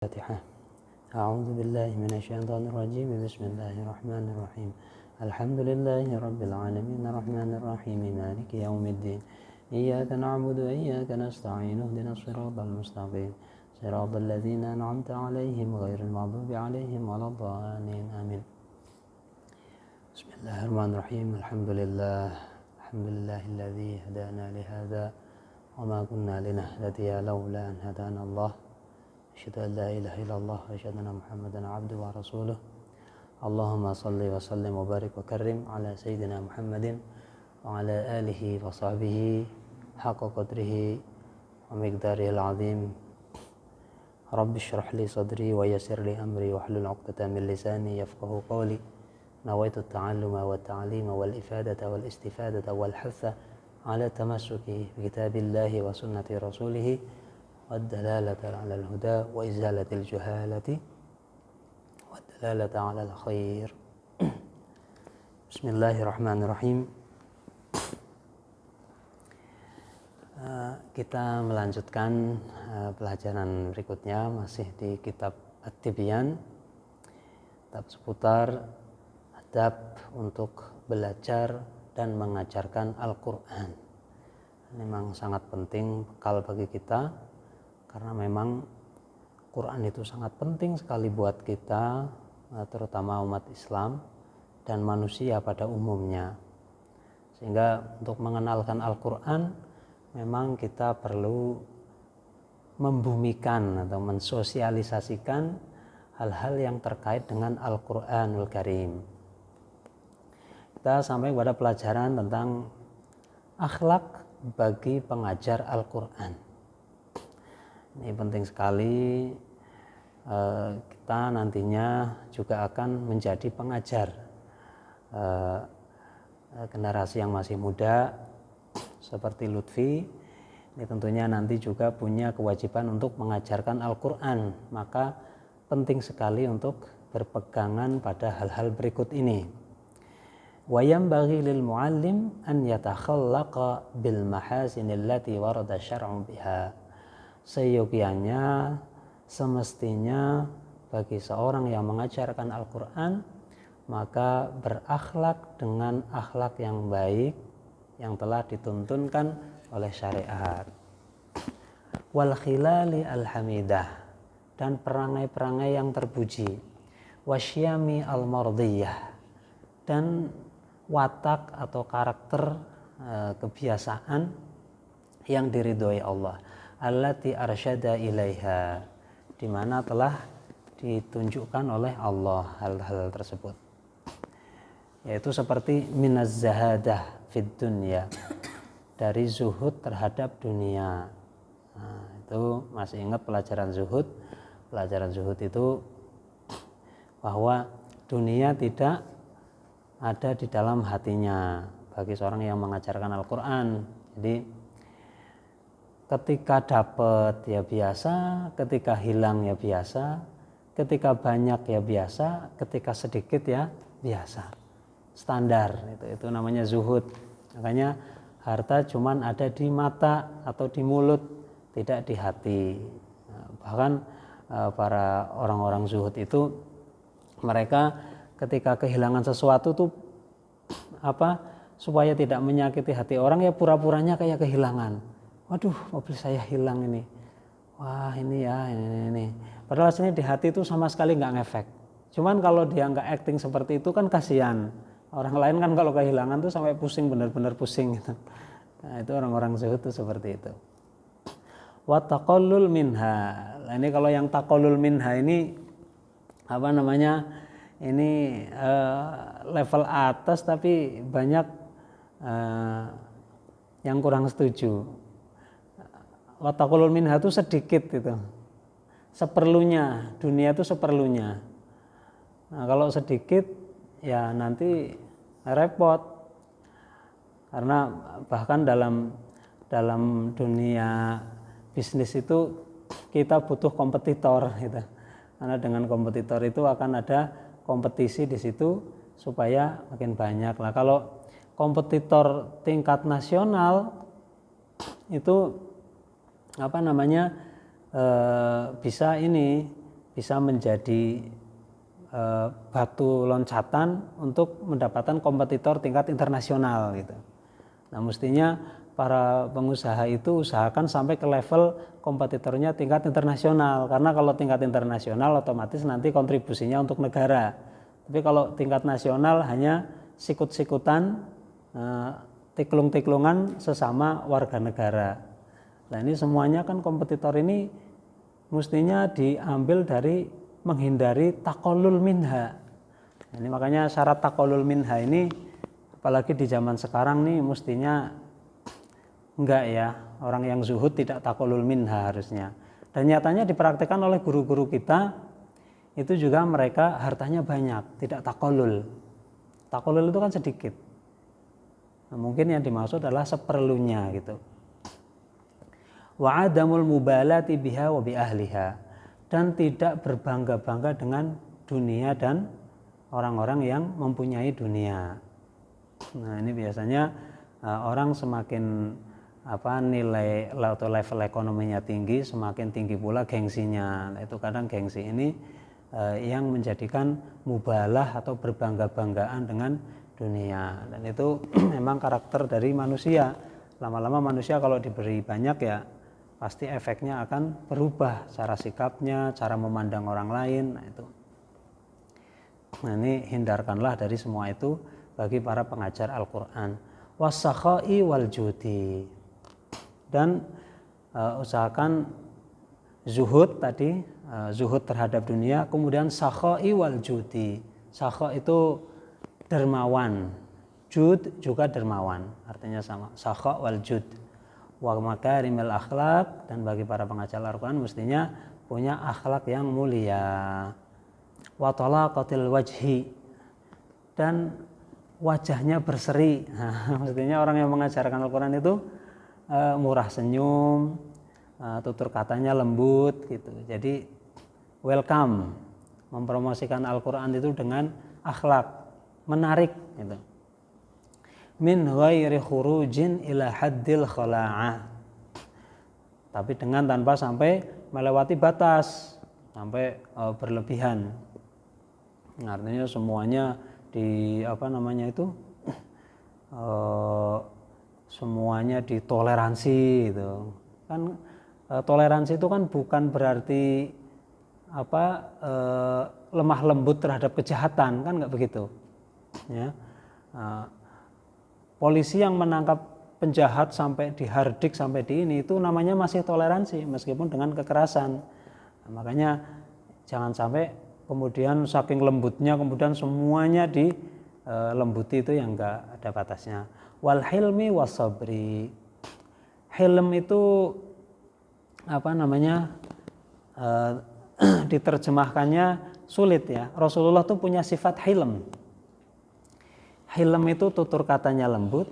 الفاتحة. أعوذ بالله من الشيطان الرجيم. بسم الله الرحمن الرحيم. الحمد لله رب العالمين الرحمن الرحيم مالك يوم الدين. إياك نعبد وإياك نستعين اهدنا الصراط المستقيم صراط الذين أنعمت عليهم غير المغضوب عليهم ولا الضالين آمين. بسم الله الرحمن الرحيم. الحمد لله الذي هدانا لهذا وما كنا لنهتدي لولا أن هدانا الله. أشهد أن لا إله إلا الله وأشهد أن محمدا عبده ورسوله. اللهم صل وسلم وبارك وكرم على سيدنا محمد وعلى آله وصحبه حق قدره ومقداره العظيم. رب اشرح لي صدري ويسر لي أمري واحلل عقدة من لساني يفقهوا قولي. نويت التعلم والتعليم والإفادة والاستفادة والحث على التمسك بكتاب الله وسنة رسوله والدلالة على الهدى وإزالة الجهالة والدلالة على الخير. Bismillahirrahmanirrahim. Kita melanjutkan pelajaran berikutnya masih di kitab At-Tibyan, kitab seputar adab untuk belajar dan mengajarkan Al-Quran. Ini memang sangat penting bekal bagi kita, karena memang Quran itu sangat penting sekali buat kita, terutama umat Islam dan manusia pada umumnya. Sehingga untuk mengenalkan Al-Quran memang kita perlu membumikan atau mensosialisasikan hal-hal yang terkait dengan Al-Quranul Karim. Kita sampai pada pelajaran tentang akhlak bagi pengajar Al-Quran. Ini penting sekali, kita nantinya juga akan menjadi pengajar generasi yang masih muda seperti Lutfi. Ini tentunya nanti juga punya kewajiban untuk mengajarkan Al-Quran, maka penting sekali untuk berpegangan pada hal-hal berikut ini. Wa yanbaghi lil muallim an yatakhallaqa bil mahasinil lati warada syar'u biha. Seyogianya, semestinya bagi seorang yang mengajarkan Al-Quran, maka berakhlak dengan akhlak yang baik yang telah dituntunkan oleh syariat. Wal khilali al-hamidah, dan perangai-perangai yang terpuji. Wasyami al-mardiyah, dan watak atau karakter kebiasaan yang diridhoi Allah. Allati arsyada ilaiha, di mana telah ditunjukkan oleh Allah hal-hal tersebut, yaitu seperti minaz zahadah fid dunya, dari zuhud terhadap dunia. Nah, itu masih ingat pelajaran zuhud? Pelajaran zuhud itu bahwa dunia tidak ada di dalam hatinya bagi seorang yang mengajarkan Al-Quran. Jadi ketika dapat ya biasa, ketika hilang ya biasa, ketika banyak ya biasa, ketika sedikit ya biasa. Standar, itu namanya zuhud. Makanya harta cuman ada di mata atau di mulut, tidak di hati. Bahkan para orang-orang zuhud itu, mereka ketika kehilangan sesuatu tuh supaya tidak menyakiti hati orang, ya pura-puranya kayak kehilangan. Waduh, mobil saya hilang ini. Wah, ini ya, ini. Padahal aslinya di hati itu sama sekali nggak ngefek. Cuman kalau dia nggak acting seperti itu kan kasihan. Orang lain kan kalau kehilangan tuh sampai pusing, benar-benar pusing gitu. Nah, itu orang-orang zuhud tuh seperti itu. Wa taqallul minha. Nah, ini kalau yang taqallul minha ini ini level atas, tapi banyak yang kurang setuju. Wa taqallul minha itu sedikit gitu, seperlunya, dunia itu seperlunya. Nah, kalau sedikit ya nanti repot, karena bahkan dalam dunia bisnis itu kita butuh kompetitor gitu. Karena dengan kompetitor itu akan ada kompetisi di situ supaya makin banyak. Lah kalau kompetitor tingkat nasional itu bisa bisa menjadi batu loncatan untuk mendapatkan kompetitor tingkat internasional gitu. Nah, mestinya para pengusaha itu usahakan sampai ke level kompetitornya tingkat internasional, karena kalau tingkat internasional otomatis nanti kontribusinya untuk negara. Tapi kalau tingkat nasional hanya sikut-sikutan, tiklung-tiklungan sesama warga negara. Nah, ini semuanya kan kompetitor ini mestinya diambil dari menghindari takolul minha. Ini makanya syarat takolul minha ini, apalagi di zaman sekarang nih, mestinya enggak ya, orang yang zuhud tidak takolul minha harusnya. Dan nyatanya dipraktikkan oleh guru-guru kita, itu juga mereka hartanya banyak, tidak takolul. Takolul itu kan sedikit. Nah, mungkin yang dimaksud adalah seperlunya gitu. Wa adamul mubalati biha wa bi ahliha, dan tidak berbangga-bangga dengan dunia dan orang-orang yang mempunyai dunia. Nah, ini biasanya orang semakin nilai atau level ekonominya tinggi, semakin tinggi pula gengsinya. Nah, itu kadang gengsi ini yang menjadikan mubalah atau berbangga-banggaan dengan dunia. Dan itu memang karakter dari manusia. Lama-lama manusia kalau diberi banyak ya pasti efeknya akan berubah, cara sikapnya, cara memandang orang lain. Nah, itu. Nah, ini hindarkanlah dari semua itu bagi para pengajar Al-Qur'an. Wasakha'i wal judi, dan usahakan zuhud tadi, zuhud terhadap dunia, kemudian sakha'i wal judi. Sakha itu dermawan, jud juga dermawan, artinya sama, sakha wal jud. Wa makarimil akhlak, dan bagi para pengajar Al-Qur'an mestinya punya akhlak yang mulia. Wa talaqatil wajhi, dan wajahnya berseri. Nah, mestinya orang yang mengajarkan Al-Qur'an itu murah senyum, tutur katanya lembut gitu. Jadi welcome, mempromosikan Al-Qur'an itu dengan akhlak menarik gitu. Min ghairi khurujin ila haddil khala'ah, tapi dengan tanpa sampai melewati batas, sampai berlebihan. Artinya semuanya semuanya ditoleransi gitu. Kan toleransi itu kan bukan berarti lemah lembut terhadap kejahatan, kan nggak begitu ya. Polisi yang menangkap penjahat sampai dihardik sampai di ini, itu namanya masih toleransi meskipun dengan kekerasan. Nah, makanya jangan sampai kemudian saking lembutnya kemudian semuanya dilembuti, itu yang enggak ada batasnya. Wal hilmi wasabri, hilm itu diterjemahkannya sulit ya. Rasulullah tuh punya sifat hilm. Hilm itu tutur katanya lembut,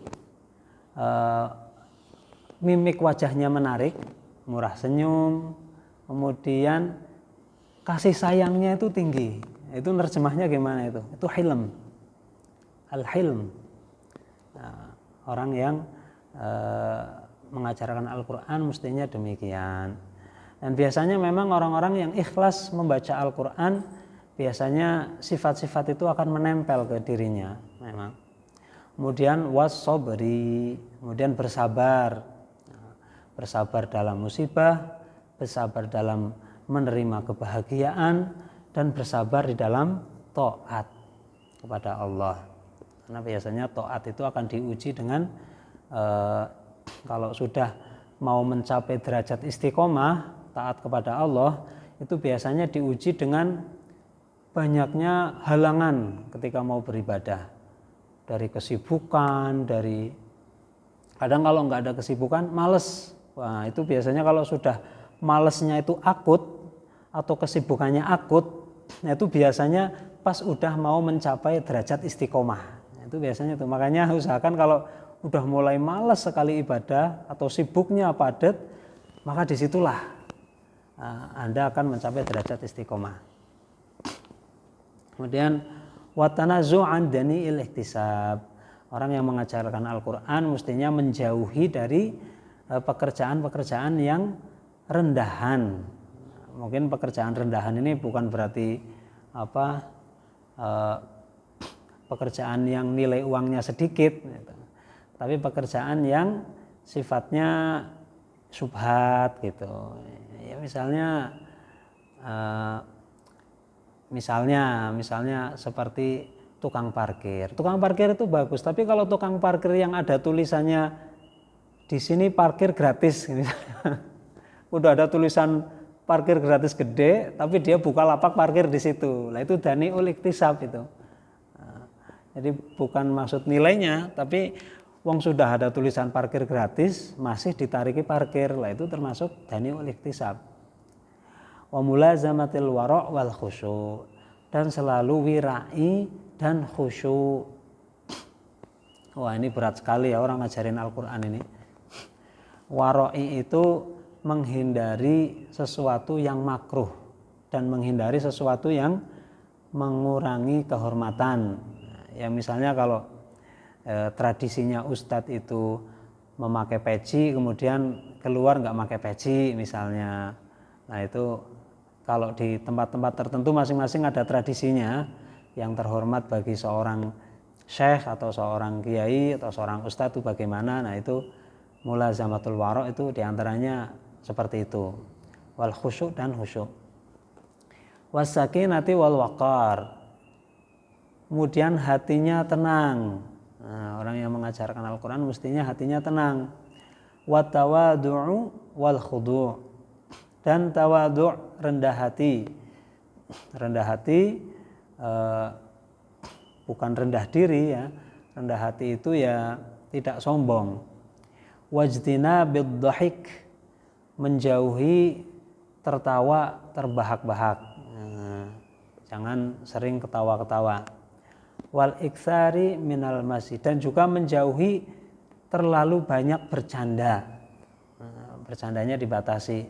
mimik wajahnya menarik, murah senyum, kemudian kasih sayangnya itu tinggi. Itu nerjemahnya gimana itu? Itu hilm. Al-hilm. Nah, orang yang mengajarkan Al-Qur'an mestinya demikian. Dan biasanya memang orang-orang yang ikhlas membaca Al-Qur'an, biasanya sifat-sifat itu akan menempel ke dirinya memang. Kemudian was-sabri, kemudian bersabar. Bersabar dalam musibah, bersabar dalam menerima kebahagiaan, dan bersabar di dalam taat kepada Allah. Karena biasanya taat itu akan diuji dengan kalau sudah mau mencapai derajat istiqomah, taat kepada Allah, itu biasanya diuji dengan banyaknya halangan ketika mau beribadah. Dari kesibukan, kadang kalau nggak ada kesibukan, males. Wah, itu biasanya kalau sudah malesnya itu akut atau kesibukannya akut, nah itu biasanya pas udah mau mencapai derajat istiqomah. Nah, itu biasanya tuh. Makanya usahakan kalau udah mulai males sekali ibadah atau sibuknya padat, maka disitulah Anda akan mencapai derajat istiqomah. Kemudian watanazu'an dani'il ihtisab. Orang yang mengajarkan Al-Qur'an mestinya menjauhi dari pekerjaan-pekerjaan yang rendahan. mungkin pekerjaan rendahan ini bukan berarti pekerjaan yang nilai uangnya sedikit gitu. Tapi pekerjaan yang sifatnya syubhat gitu ya, misalnya seperti tukang parkir itu bagus, tapi kalau tukang parkir yang ada tulisannya di sini parkir gratis misalnya, udah ada tulisan parkir gratis gede tapi dia buka lapak parkir di situ, lah itu dani'ul iktisab itu. Jadi bukan maksud nilainya, tapi wong sudah ada tulisan parkir gratis masih ditariki parkir, lah itu termasuk dani'ul iktisab. Wa mulazamatil wara' wal khusyu', dan selalu wirai dan khusyuk. Wah, ini berat sekali ya orang ngajarin Al-Qur'an ini. Wara'i itu menghindari sesuatu yang makruh dan menghindari sesuatu yang mengurangi kehormatan. Ya misalnya kalau tradisinya ustadz itu memakai peci kemudian keluar nggak pakai peci misalnya, nah itu kalau di tempat-tempat tertentu masing-masing ada tradisinya yang terhormat bagi seorang syekh atau seorang kiai atau seorang ustadz itu bagaimana. Nah itu mulazamatul wara' itu diantaranya seperti itu, wal khusyuk dan khusyuk. Wasakinati wal waqar, kemudian hatinya tenang. Nah, orang yang mengajarkan Al-Quran mestinya hatinya tenang. Watawadu'u wal khudu', dan tawadu' rendah hati. Rendah hati bukan rendah diri ya. Rendah hati itu ya tidak sombong. Wajdina bid-dhahik, menjauhi tertawa terbahak-bahak. Jangan sering ketawa-ketawa. Wal iktsari minal masih, dan juga menjauhi terlalu banyak bercanda. Bercandanya dibatasi.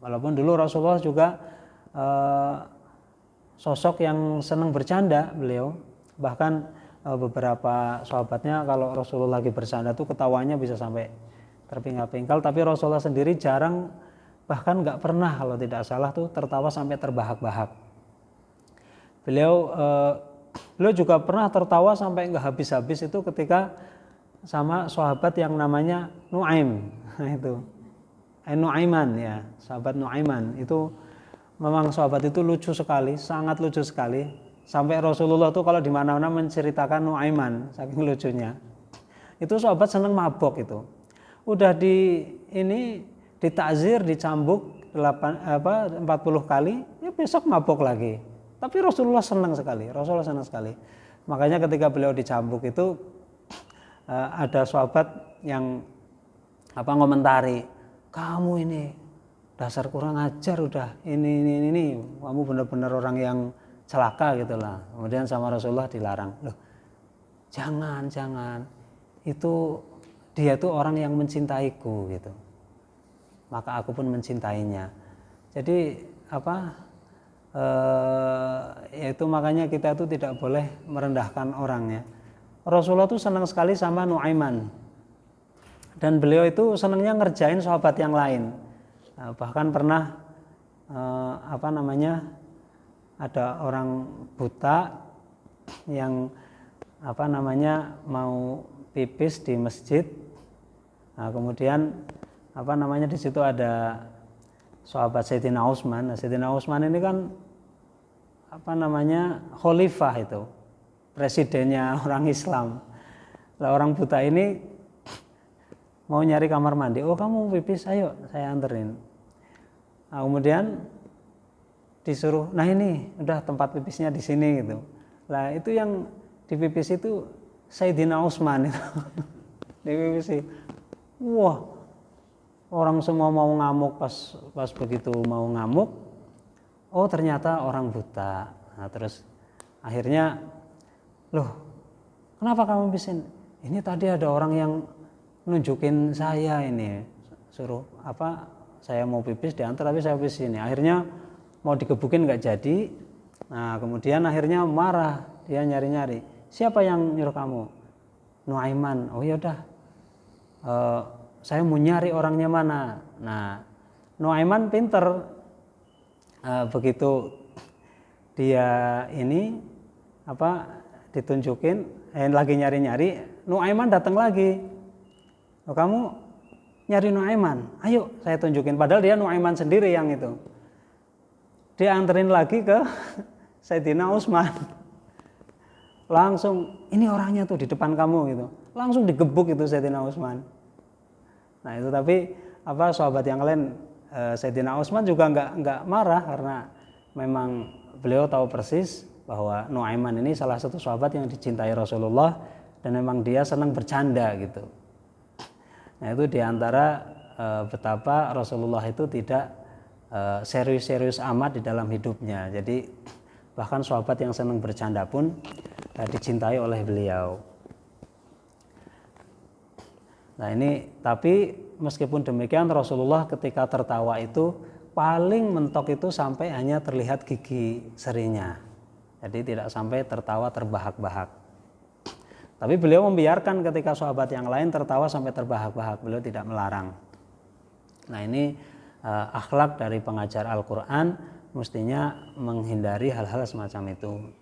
Walaupun dulu Rasulullah juga sosok yang senang bercanda beliau. Bahkan beberapa sahabatnya kalau Rasulullah lagi bercanda tuh ketawanya bisa sampai terpingkal-pingkal, tapi Rasulullah sendiri jarang, bahkan nggak pernah kalau tidak salah tuh tertawa sampai terbahak-bahak. Beliau juga pernah tertawa sampai nggak habis-habis itu ketika sama sahabat yang namanya Nuaim. Itu Nuaiman ya, sahabat Nuaiman itu memang sahabat itu lucu sekali, sangat lucu sekali. Sampai Rasulullah tuh kalau di mana-mana menceritakan Nuaiman, saking lucunya. Itu sahabat seneng mabok itu. Udah ditakzir, dicambuk 40 kali, ya besok mabok lagi. Tapi Rasulullah senang sekali. Makanya ketika beliau dicambuk itu ada sahabat yang ngomentari, kamu ini dasar kurang ajar, udah ini kamu benar-benar orang yang celaka gitulah. Kemudian sama Rasulullah dilarang. Loh, jangan. Itu dia tuh orang yang mencintaiku gitu. Maka aku pun mencintainya. Jadi yaitu makanya kita tuh tidak boleh merendahkan orang ya. Rasulullah tuh senang sekali sama Nuaiman, dan beliau itu senangnya ngerjain sahabat yang lain. Bahkan pernah ada orang buta yang mau pipis di masjid. Nah, kemudian di situ ada sahabat Sayyidina Utsman. Nah, Sayyidina Utsman ini kan khalifah itu, presidennya orang Islam. Lah orang buta ini mau nyari kamar mandi. Oh, kamu pipis, ayo saya anterin. Nah, kemudian disuruh, nah ini udah tempat pipisnya di sini gitu. Lah itu yang dipipis itu Sayyidina Utsman itu. Dipipisi. Wah, orang semua mau ngamuk, pas begitu mau ngamuk, oh ternyata orang buta. Nah, terus akhirnya, loh, kenapa kamu pipisin? Ini tadi ada orang yang nunjukin saya ini, suruh saya mau pipis diantar tapi saya pipis ini. Akhirnya mau digebukin nggak jadi. Nah, kemudian akhirnya marah, dia nyari-nyari. Siapa yang nyuruh kamu? Nuaiman. Oh ya udah. Saya mau nyari orangnya mana. Nah, Nuaiman pinter, begitu dia ini ditunjukin lagi nyari-nyari, Nuaiman datang lagi. Oh, kamu nyari Nuaiman, ayo saya tunjukin. Padahal dia Nuaiman sendiri yang itu. Dia anterin lagi ke Sayyidina Utsman. Langsung, ini orangnya tuh di depan kamu gitu. Langsung digebuk itu Sayyidina Utsman. Nah itu tapi sahabat yang lain, Sayyidina Utsman juga nggak marah karena memang beliau tahu persis bahwa Nuaiman ini salah satu sahabat yang dicintai Rasulullah dan memang dia senang bercanda gitu. Nah itu diantara betapa Rasulullah itu tidak serius-serius amat di dalam hidupnya. Jadi bahkan sahabat yang senang bercanda pun dicintai oleh beliau. Nah ini tapi meskipun demikian Rasulullah ketika tertawa itu paling mentok itu sampai hanya terlihat gigi serinya. Jadi tidak sampai tertawa terbahak-bahak. Tapi beliau membiarkan ketika sahabat yang lain tertawa sampai terbahak-bahak. Beliau tidak melarang. Nah ini akhlak dari pengajar Al-Quran mestinya menghindari hal-hal semacam itu.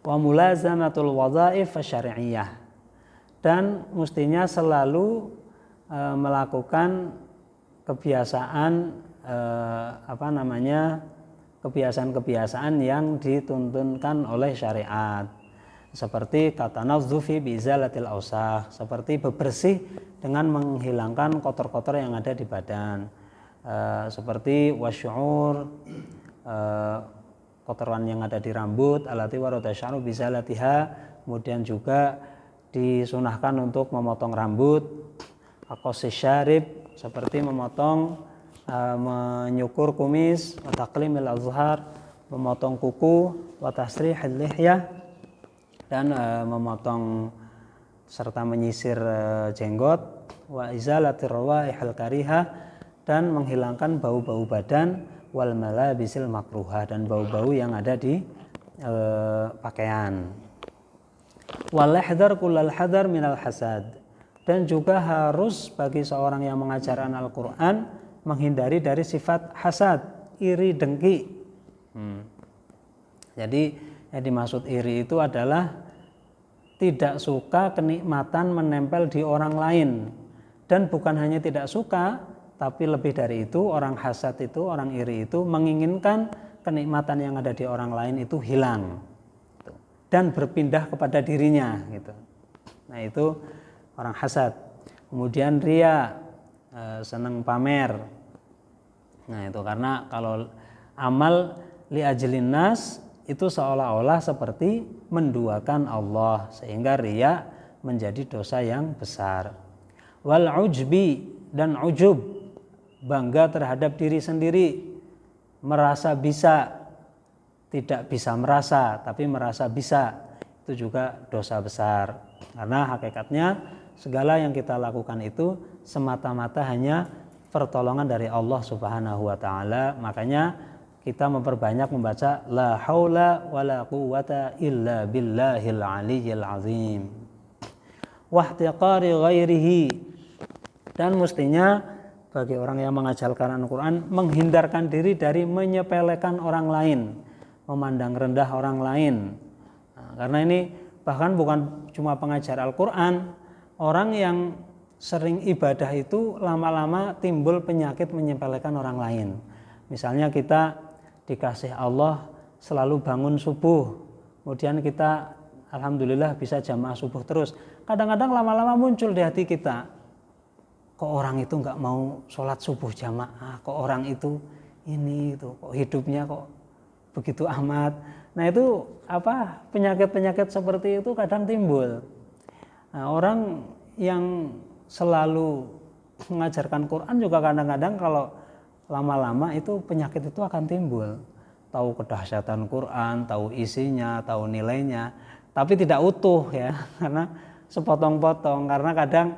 Wa mulazamatul wadhaif syar'iyyah. Dan mestinya selalu melakukan kebiasaan kebiasaan-kebiasaan yang dituntunkan oleh syariat, seperti katanazzufi biizalatil ausakh, seperti bebersih dengan menghilangkan kotor-kotor yang ada di badan, seperti wasyu'ur, kotoran yang ada di rambut, alati warada sya'ru bizalatiha, kemudian juga disunahkan untuk memotong rambut, aqasis syarib, seperti memotong menyukur kumis, taqlimil azhar, memotong kuku, wa tasrihil lihyah, dan memotong serta menyisir jenggot, wa izalatir rawaihil karihah, dan menghilangkan bau-bau badan, wal malabisil makruhah, dan bau-bau yang ada di pakaian. Wal hadar kullal hadar minal hasad, dan juga harus bagi seorang yang mengajarkan Al-Quran menghindari dari sifat hasad, iri, dengki. Jadi yang dimaksud iri itu adalah tidak suka kenikmatan menempel di orang lain. Dan bukan hanya tidak suka, tapi lebih dari itu, orang hasad itu, orang iri itu menginginkan kenikmatan yang ada di orang lain itu hilang dan berpindah kepada dirinya gitu. Nah itu orang hasad. Kemudian ria, senang pamer. Nah itu karena kalau amal li ajlin nas itu seolah-olah seperti menduakan Allah, sehingga ria menjadi dosa yang besar. Wal ujbi, dan ujub, bangga terhadap diri sendiri, merasa bisa, tidak bisa merasa tapi merasa bisa, itu juga dosa besar. Karena hakikatnya segala yang kita lakukan itu semata-mata hanya pertolongan dari Allah Subhanahu wa taala. Makanya kita memperbanyak membaca la haula wala quwwata illa billahil aliyyil azim. Wahtiqari ghairihi, dan mestinya bagi orang yang mengajarkan Al-Quran menghindarkan diri dari menyepelekan orang lain, memandang rendah orang lain. Nah, karena ini bahkan bukan cuma pengajar Al-Quran, orang yang sering ibadah itu lama-lama timbul penyakit menyepelekan orang lain. Misalnya kita dikasih Allah selalu bangun subuh, kemudian kita alhamdulillah bisa jamaah subuh terus. Kadang-kadang lama-lama muncul di hati kita, kok orang itu nggak mau sholat subuh jamaah, kok orang itu ini itu, kok hidupnya kok begitu amat. Nah itu penyakit-penyakit seperti itu kadang timbul. Nah, orang yang selalu mengajarkan Quran juga kadang-kadang kalau lama-lama itu penyakit itu akan timbul. Tahu kedahsyatan Quran, tahu isinya, tahu nilainya, tapi tidak utuh ya, karena sepotong-potong. Karena kadang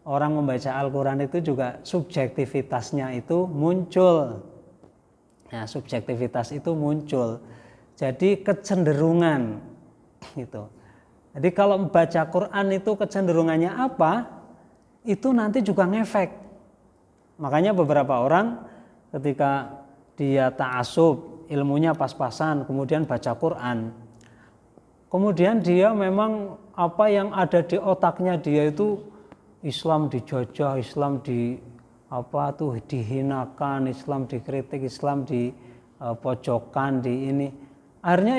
orang membaca Al-Quran itu juga subjektivitasnya itu muncul. Nah, subjektivitas itu muncul. Jadi kecenderungan gitu. Jadi kalau membaca Quran itu kecenderungannya apa, itu nanti juga ngefek. Makanya beberapa orang ketika dia ta'assub ilmunya pas-pasan, kemudian baca Quran. Kemudian dia memang apa yang ada di otaknya dia itu Islam dijajah, Islam dihinakan, Islam dikritik, Islam di pojokan, di ini. Akhirnya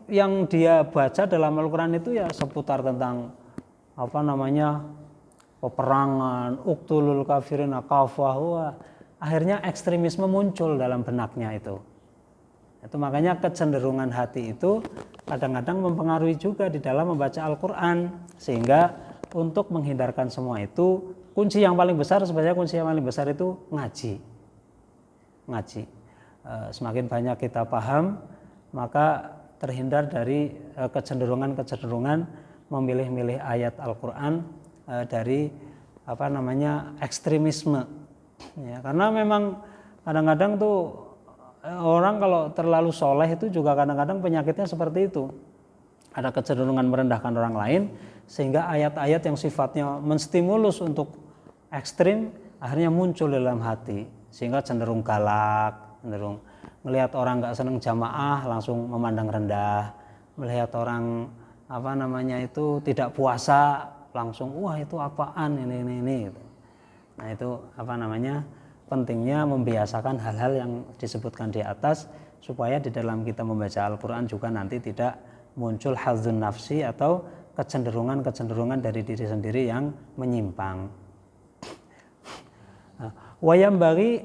yang dia baca dalam Al-Quran itu ya seputar tentang peperangan, uqtulul kafirina kafah. Akhirnya ekstremisme muncul dalam benaknya itu. Itu makanya kecenderungan hati itu kadang-kadang mempengaruhi juga di dalam membaca Al-Quran, sehingga untuk menghindarkan semua itu kunci yang paling besar itu ngaji. Semakin banyak kita paham, maka terhindar dari kecenderungan memilih-milih ayat Al-Quran dari ekstremisme. Ya, karena memang kadang-kadang tuh orang kalau terlalu soleh itu juga kadang-kadang penyakitnya seperti itu. Ada kecenderungan merendahkan orang lain, sehingga ayat-ayat yang sifatnya menstimulus untuk ekstrim akhirnya muncul dalam hati, sehingga cenderung galak, cenderung melihat orang nggak seneng jamaah langsung memandang rendah, melihat orang itu tidak puasa langsung wah itu apaan ini gitu. Nah itu pentingnya membiasakan hal-hal yang disebutkan di atas, supaya di dalam kita membaca Al-Quran juga nanti tidak muncul hadzun nafsi atau kecenderungan dari diri sendiri yang menyimpang. Wa yambaghi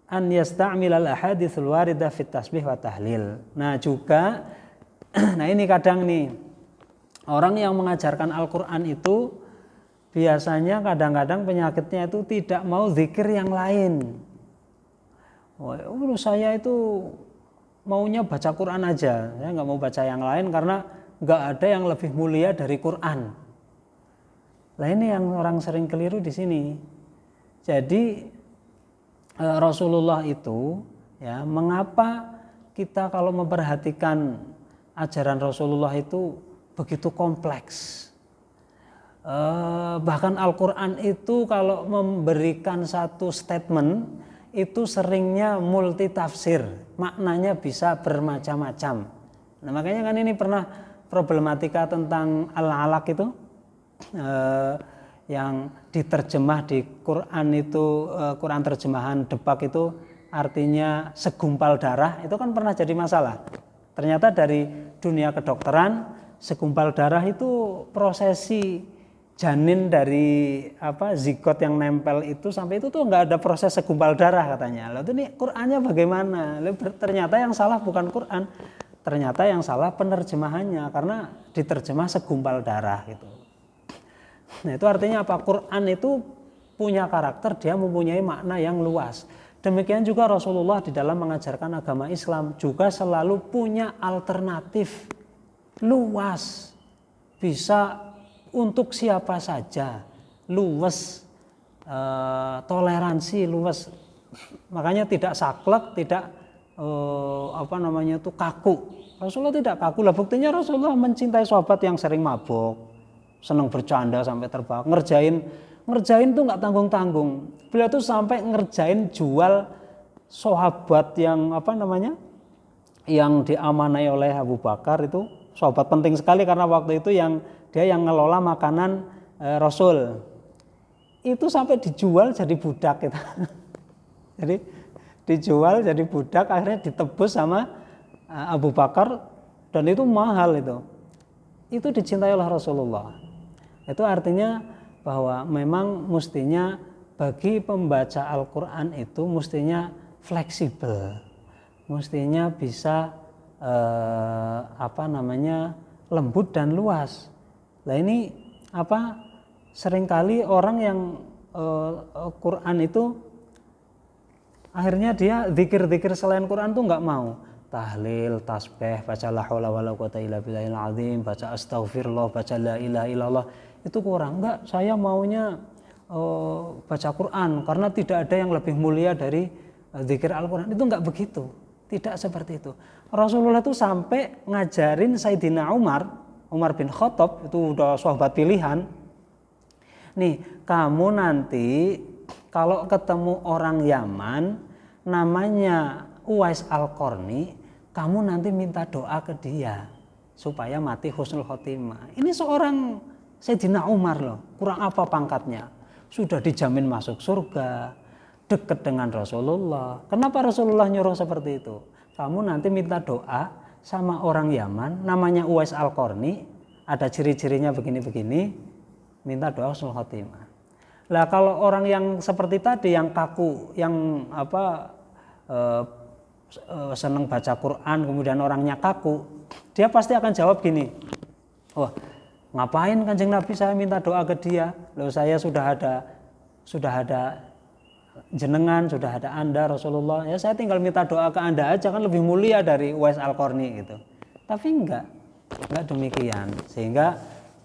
an yasta'mil al-ahaditsul waridah fit tasbih wa tahlil. Nah juga ini kadang nih orang yang mengajarkan Al-Quran itu biasanya kadang-kadang penyakitnya itu tidak mau zikir yang lain. Saya itu maunya baca Quran aja, saya nggak mau baca yang lain karena nggak ada yang lebih mulia dari Quran. Nah ini yang orang sering keliru di sini. Jadi Rasulullah itu ya, mengapa kita kalau memperhatikan ajaran Rasulullah itu begitu kompleks. Bahkan Al-Quran itu kalau memberikan satu statement itu seringnya multi tafsir, maknanya bisa bermacam-macam. Nah makanya kan ini pernah problematika tentang al-alaq itu yang diterjemah di Quran itu, Quran terjemahan Debak itu artinya segumpal darah, itu kan pernah jadi masalah. Ternyata dari dunia kedokteran, segumpal darah itu prosesi janin dari zigot yang nempel itu sampai itu tuh nggak ada proses segumpal darah katanya. Lalu ini Qur'annya bagaimana? Lalu ternyata yang salah bukan Qur'an, ternyata yang salah penerjemahannya karena diterjemah segumpal darah gitu. Nah itu artinya apa? Qur'an itu punya karakter, dia mempunyai makna yang luas. Demikian juga Rasulullah di dalam mengajarkan agama Islam juga selalu punya alternatif luas, bisa untuk siapa saja, luwes, toleransi luwes. Makanya tidak saklek, tidak kaku. Rasulullah tidak kaku. Lah buktinya Rasulullah mencintai sahabat yang sering mabuk, senang bercanda sampai terbahak, ngerjain tuh nggak tanggung-tanggung. Beliau tuh sampai ngerjain jual sahabat yang yang diamanai oleh Abu Bakar itu, sahabat penting sekali karena waktu itu dia yang ngelola makanan Rasul. Itu sampai dijual jadi budak gitu. Jadi dijual jadi budak, akhirnya ditebus sama Abu Bakar dan itu mahal itu. Itu dicintai oleh Rasulullah. Itu artinya bahwa memang mestinya bagi pembaca Al-Quran itu mestinya fleksibel, mestinya bisa lembut dan luas. Nah ini seringkali orang yang Quran itu akhirnya dia zikir-zikir selain Quran tuh nggak mau. Tahlil, tasbih, baca la haula wala quwata illa billahil azim, baca astaghfirullah, baca la ilaha illallah, itu kurang. Enggak, saya maunya baca Quran karena tidak ada yang lebih mulia dari zikir Al-Quran. Itu enggak begitu, tidak seperti itu. Rasulullah itu sampai ngajarin Sayyidina Umar bin Khattab, itu udah sahabat pilihan. Nih, kamu nanti kalau ketemu orang Yaman namanya Uwais Al-Qarni, kamu nanti minta doa ke dia supaya mati husnul khotimah. Ini seorang Sayyidina Umar loh, kurang apa pangkatnya, sudah dijamin masuk surga, dekat dengan Rasulullah. Kenapa Rasulullah nyuruh seperti itu? Kamu nanti minta doa sama orang Yaman, namanya Uwais Al-Qarni, ada ciri-cirinya begini-begini, minta doa husnul khotimah. Lah kalau orang yang seperti tadi, yang kaku, yang senang baca Quran, kemudian orangnya kaku, dia pasti akan jawab gini, wah ngapain Kanjeng Nabi saya minta doa ke dia, loh saya sudah ada jenengan, sudah ada Anda Rasulullah, ya saya tinggal minta doa ke Anda aja, kan lebih mulia dari Uwais Al-Qarni gitu. Tapi enggak demikian, sehingga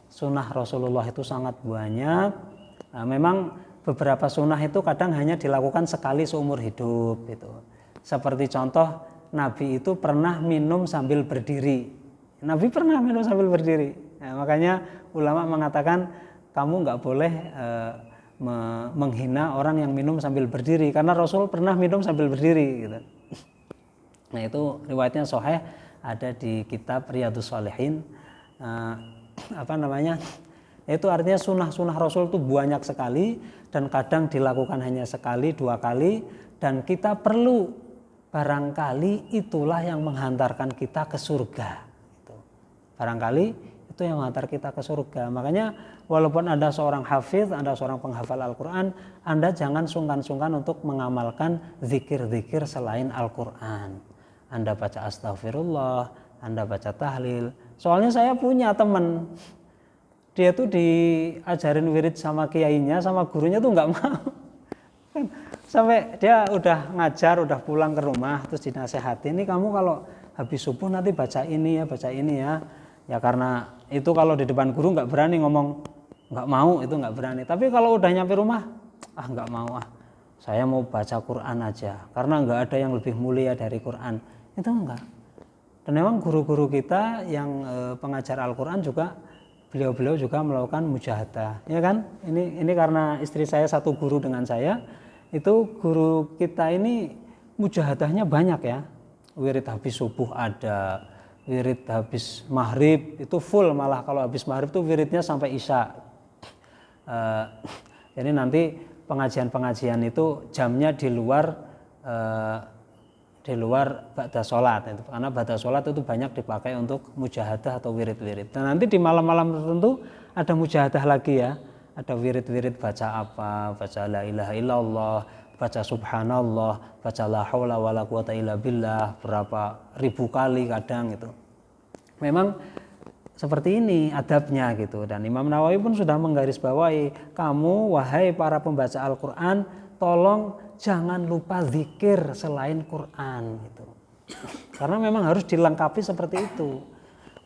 sunnah Rasulullah itu sangat banyak. Nah, memang beberapa sunnah itu kadang hanya dilakukan sekali seumur hidup gitu. Seperti contoh, Nabi itu pernah minum sambil berdiri. Nabi pernah minum sambil berdiri. Nah, makanya ulama mengatakan kamu nggak boleh menghina orang yang minum sambil berdiri, karena Rasul pernah minum sambil berdiri gitu. Nah itu riwayatnya sahih, ada di kitab Riyadhus Shalihin. Itu artinya sunnah-sunnah Rasul itu banyak sekali, dan kadang dilakukan hanya sekali, 2 kali, dan kita perlu, barangkali itulah yang menghantarkan kita ke surga. Barangkali itu yang menghantar kita ke surga. Makanya walaupun Anda seorang hafidz, Anda seorang penghafal Al-Quran, Anda jangan sungkan-sungkan untuk mengamalkan zikir-zikir selain Al-Quran. Anda baca astaghfirullah, Anda baca tahlil. Soalnya saya punya teman, dia tuh diajarin wirid sama kiainya, sama gurunya tuh nggak mau. Sampai dia udah ngajar, udah pulang ke rumah, terus dinasehati, ini kamu kalau habis subuh nanti baca ini ya. Ya karena itu kalau di depan guru nggak berani ngomong, nggak mau, itu nggak berani. Tapi kalau udah nyampe rumah, nggak mau, saya mau baca Quran aja, karena nggak ada yang lebih mulia dari Quran. Itu enggak. Dan memang guru-guru kita yang pengajar Al-Quran juga, beliau-beliau juga melakukan mujahadah, ya kan? Ini karena istri saya satu guru dengan saya, itu guru kita ini mujahadahnya banyak ya. Wirid habis subuh ada, wirid habis maghrib itu full, malah kalau habis maghrib tuh wiridnya sampai isya. Jadi nanti pengajian-pengajian itu jamnya di luar ba'da sholat, karena ba'da sholat itu banyak dipakai untuk mujahadah atau wirid-wirid. Dan nanti di malam-malam tertentu ada mujahadah lagi ya, ada wirid-wirid baca apa, baca la ilaha illallah, baca subhanallah, baca la haula wala quwata illa billah berapa ribu kali kadang gitu. Memang seperti ini adabnya gitu. Dan Imam Nawawi pun sudah menggarisbawahi, kamu wahai para pembaca Al-Quran, tolong jangan lupa zikir selain Quran gitu. Karena memang harus dilengkapi seperti itu.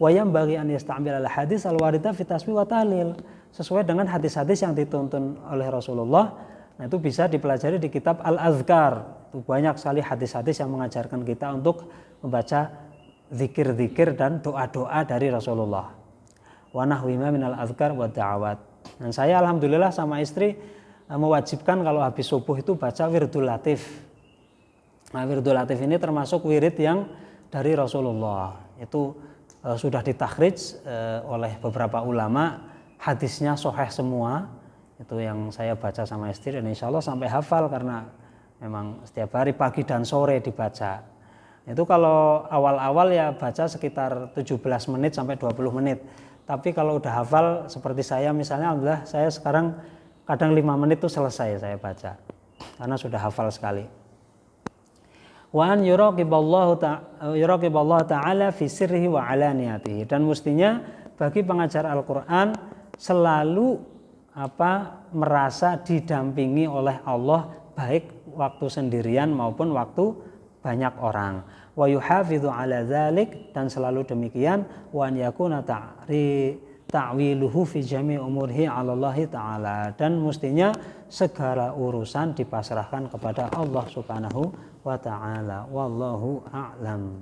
Wayam bagi an yasta'mil al hadis al warida fi tasbih wa tahlil, sesuai dengan hadis-hadis yang dituntun oleh Rasulullah. Nah, itu bisa dipelajari di kitab Al-Azkar. Itu banyak sekali hadis-hadis yang mengajarkan kita untuk membaca zikir-zikir dan doa-doa dari Rasulullah. Wa nahwima minal azkar wa da'awat. Dan saya alhamdulillah sama istri mewajibkan kalau habis subuh itu baca wirdul latif. Nah, wirdul latif ini termasuk wirid yang dari Rasulullah. Itu sudah ditakhrij oleh beberapa ulama, hadisnya sahih semua. Itu yang saya baca sama istri, dan insya Allah sampai hafal, karena memang setiap hari pagi dan sore dibaca. Itu kalau awal-awal ya baca sekitar 17 menit sampai 20 menit. Tapi kalau udah hafal seperti saya misalnya, alhamdulillah saya sekarang kadang 5 menit itu selesai saya baca, karena sudah hafal sekali. Wa an yuraqiballahu ta'ala fi sirrihi wa alaniyatihi. Dan mestinya bagi pengajar Al-Quran selalu merasa didampingi oleh Allah, baik waktu sendirian maupun waktu banyak orang. Wa yuhafidhu ala dzalik, dan selalu demikian. Wa an yakuna ta'wiluhu fi jami' umurihi 'ala Allah taala, dan mestinya segala urusan dipasrahkan kepada Allah Subhanahu wa taala. Wallahu a'lam.